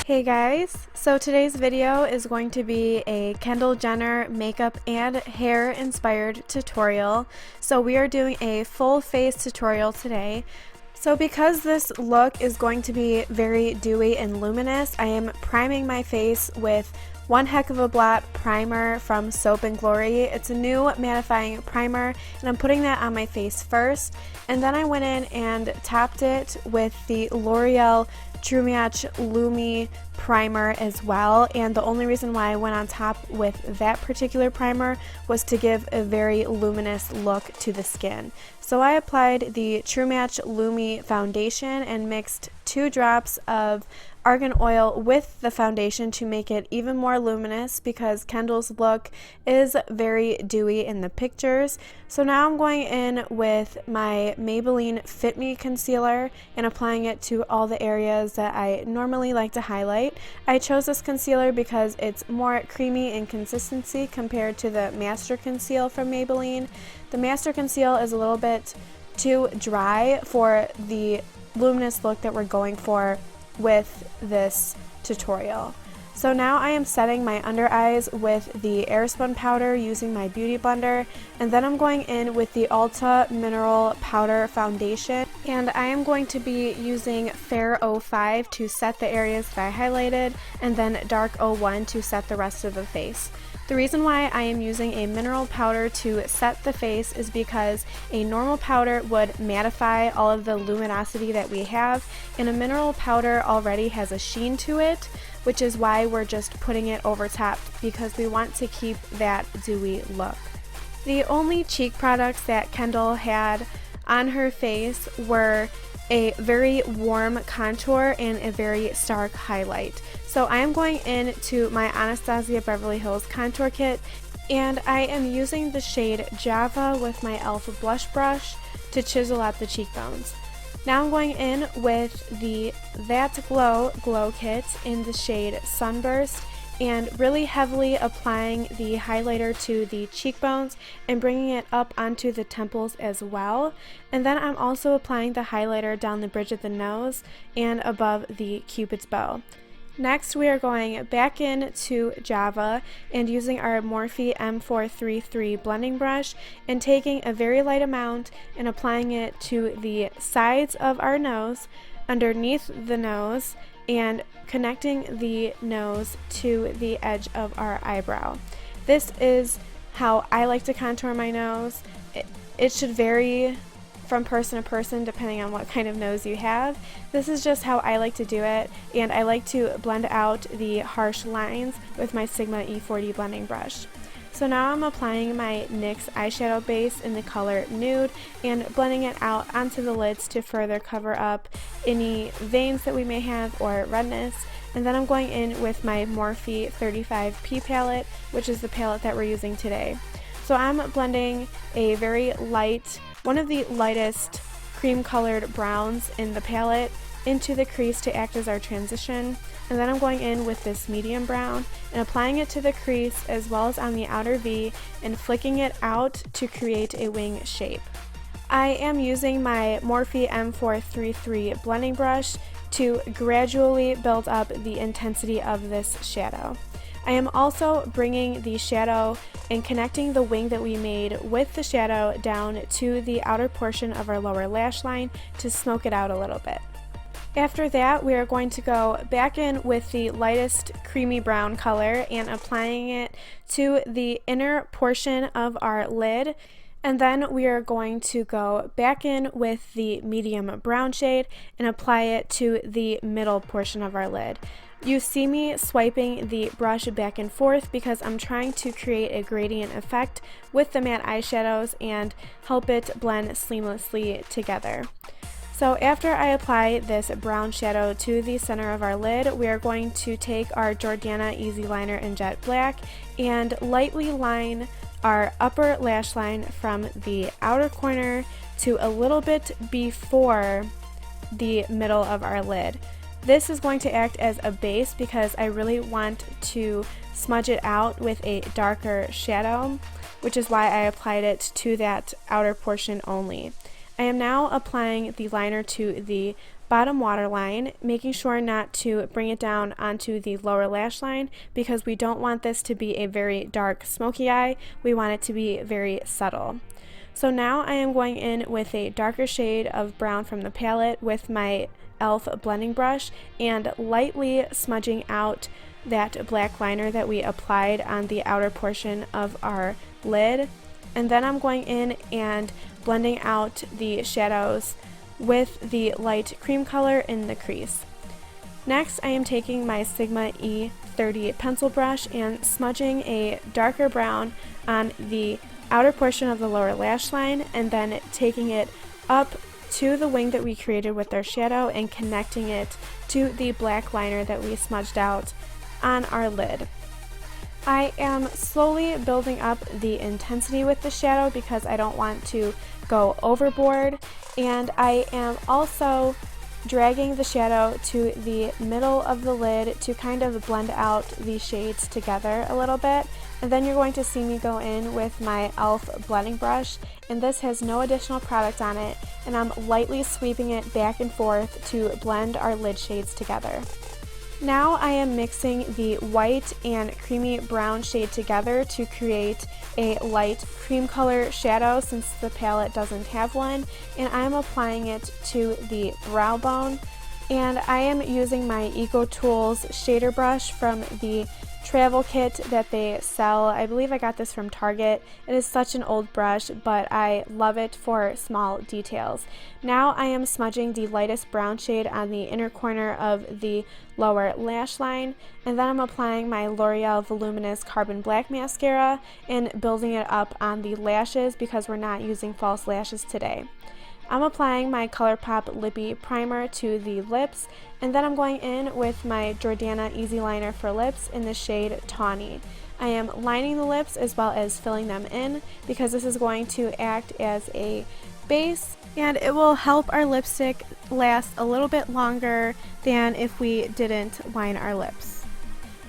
Hey guys, so today's video is going to be a Kendall Jenner makeup and hair inspired tutorial. So we are doing a full face tutorial today. So because this look is going to be very dewy and luminous, I am priming my face with One Heck of a Blot primer from Soap & Glory. It's a new mattifying primer and I'm putting that on my face first, and then I went in and topped it with the L'Oreal True Match Lumi primer as well. And the only reason why I went on top with that particular primer was to give a very luminous look to the skin. So I applied the True Match Lumi foundation and mixed 2 drops of argan oil with the foundation to make it even more luminous because Kendall's look is very dewy in the pictures. So now I'm going in with my Maybelline Fit Me concealer and applying it to all the areas that I normally like to highlight. I chose this concealer because it's more creamy in consistency compared to the Master Conceal from Maybelline. The Master Conceal is a little bit too dry for the luminous look that we're going for with this tutorial. So now I am setting my under eyes with the Airspun powder using my beauty blender, and then I'm going in with the Ulta Mineral Powder Foundation, and I am going to be using Fareoh 05 to set the areas that I highlighted, and then Dark 01 to set the rest of the face. The reason why I am using a mineral powder to set the face is because a normal powder would mattify all of the luminosity that we have, and a mineral powder already has a sheen to it, which is why we're just putting it over top because we want to keep that dewy look. The only cheek products that Kendall had on her face were a very warm contour and a very stark highlight. So I am going into my Anastasia Beverly Hills contour kit, and I am using the shade Java with my e.l.f. blush brush to chisel out the cheekbones. Now I'm going in with the That Glow kit in the shade Sunburst and really heavily applying the highlighter to the cheekbones and bringing it up onto the temples as well. And then I'm also applying the highlighter down the bridge of the nose and above the Cupid's bow. Next, we are going back into Java and using our Morphe M433 blending brush and taking a very light amount and applying it to the sides of our nose, underneath the nose, and connecting the nose to the edge of our eyebrow. This is how I like to contour my nose. It should vary from person to person depending on what kind of nose you have. This is just how I like to do it, and I like to blend out the harsh lines with my Sigma E40 blending brush. So now I'm applying my NYX eyeshadow base in the color Nude and blending it out onto the lids to further cover up any veins that we may have or redness. And then I'm going in with my Morphe 35P palette, which is the palette that we're using today. So I'm blending a very light, one of the lightest cream colored browns in the palette into the crease to act as our transition, and then I'm going in with this medium brown and applying it to the crease as well as on the outer V and flicking it out to create a wing shape. I am using my Morphe M433 blending brush to gradually build up the intensity of this shadow. I am also bringing the shadow and connecting the wing that we made with the shadow down to the outer portion of our lower lash line to smoke it out a little bit. After that, we are going to go back in with the lightest creamy brown color and applying it to the inner portion of our lid. And then we are going to go back in with the medium brown shade and apply it to the middle portion of our lid. You see me swiping the brush back and forth because I'm trying to create a gradient effect with the matte eyeshadows and help it blend seamlessly together. So after I apply this brown shadow to the center of our lid, we are going to take our Jordana Easy Liner in Jet Black and lightly line our upper lash line from the outer corner to a little bit before the middle of our lid. This is going to act as a base because I really want to smudge it out with a darker shadow, which is why I applied it to that outer portion only. I am now applying the liner to the bottom waterline, making sure not to bring it down onto the lower lash line because we don't want this to be a very dark smoky eye. We want it to be very subtle. So now I am going in with a darker shade of brown from the palette with my e.l.f. blending brush and lightly smudging out that black liner that we applied on the outer portion of our lid. And then I'm going in and blending out the shadows with the light cream color in the crease. Next, I am taking my Sigma E30 pencil brush and smudging a darker brown on the outer portion of the lower lash line, and then taking it up to the wing that we created with our shadow and connecting it to the black liner that we smudged out on our lid. I am slowly building up the intensity with the shadow because I don't want to go overboard, and I am also dragging the shadow to the middle of the lid to kind of blend out the shades together a little bit. And then you're going to see me go in with my e.l.f. blending brush, and this has no additional product on it, and I'm lightly sweeping it back and forth to blend our lid shades together. Now I am mixing the white and creamy brown shade together to create a light cream color shadow since the palette doesn't have one, and I'm applying it to the brow bone. And I am using my Eco Tools shader brush from the travel kit that they sell. I believe I got this from Target. It is such an old brush, but I love it for small details. Now I am smudging the lightest brown shade on the inner corner of the lower lash line, and then I'm applying my L'Oreal Voluminous Carbon Black Mascara and building it up on the lashes because we're not using false lashes today. I'm applying my ColourPop Lippy Primer to the lips, and then I'm going in with my Jordana Easy Liner for lips in the shade Tawny. I am lining the lips as well as filling them in because this is going to act as a base, and it will help our lipstick last a little bit longer than if we didn't line our lips.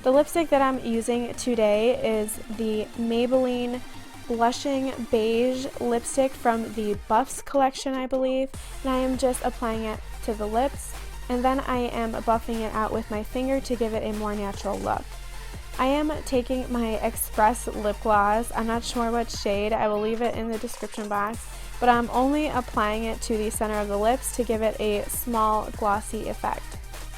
The lipstick that I'm using today is the Maybelline Blushing Beige lipstick from the Buffs collection, I believe, and I am just applying it to the lips, and then I am buffing it out with my finger to give it a more natural look. I am taking my Express lip gloss. I'm not sure what shade, I will leave it in the description box, but I'm only applying it to the center of the lips to give it a small glossy effect.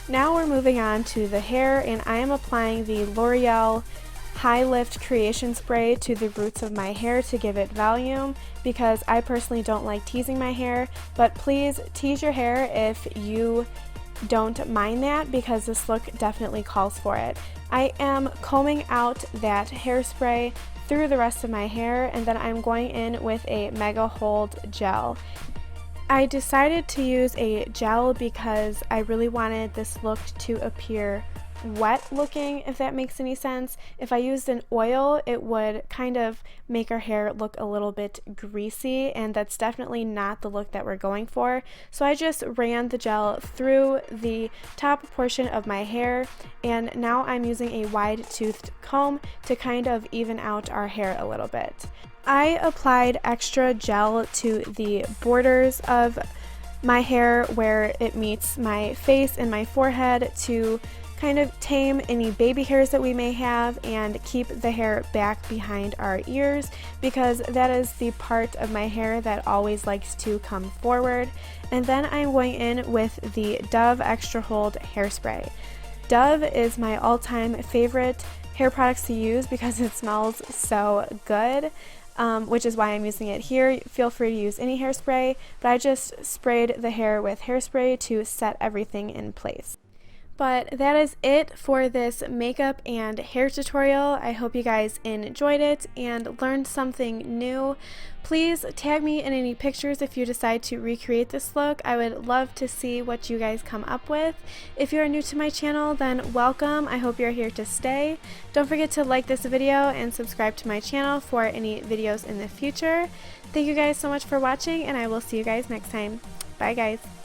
Now we're moving on to the hair, and I am applying the L'Oreal High Lift Creation Spray to the roots of my hair to give it volume because I personally don't like teasing my hair, but please tease your hair if you don't mind that because this look definitely calls for it. I am combing out that hairspray through the rest of my hair, and then I'm going in with a Mega Hold gel. I decided to use a gel because I really wanted this look to appear wet looking, if that makes any sense. If I used an oil, it would kind of make our hair look a little bit greasy, and that's definitely not the look that we're going for. So I just ran the gel through the top portion of my hair, and now I'm using a wide-toothed comb to kind of even out our hair a little bit. I applied extra gel to the borders of my hair where it meets my face and my forehead to kind of tame any baby hairs that we may have and keep the hair back behind our ears because that is the part of my hair that always likes to come forward. And then I'm going in with the Dove Extra Hold hairspray. Dove is my all-time favorite hair products to use because it smells so good. Which is why I'm using it here. Feel free to use any hairspray, but I just sprayed the hair with hairspray to set everything in place. But that is it for this makeup and hair tutorial. I hope you guys enjoyed it and learned something new. Please tag me in any pictures if you decide to recreate this look. I would love to see what you guys come up with. If you're new to my channel, then welcome. I hope you're here to stay. Don't forget to like this video and subscribe to my channel for any videos in the future. Thank you guys so much for watching, and I will see you guys next time. Bye guys.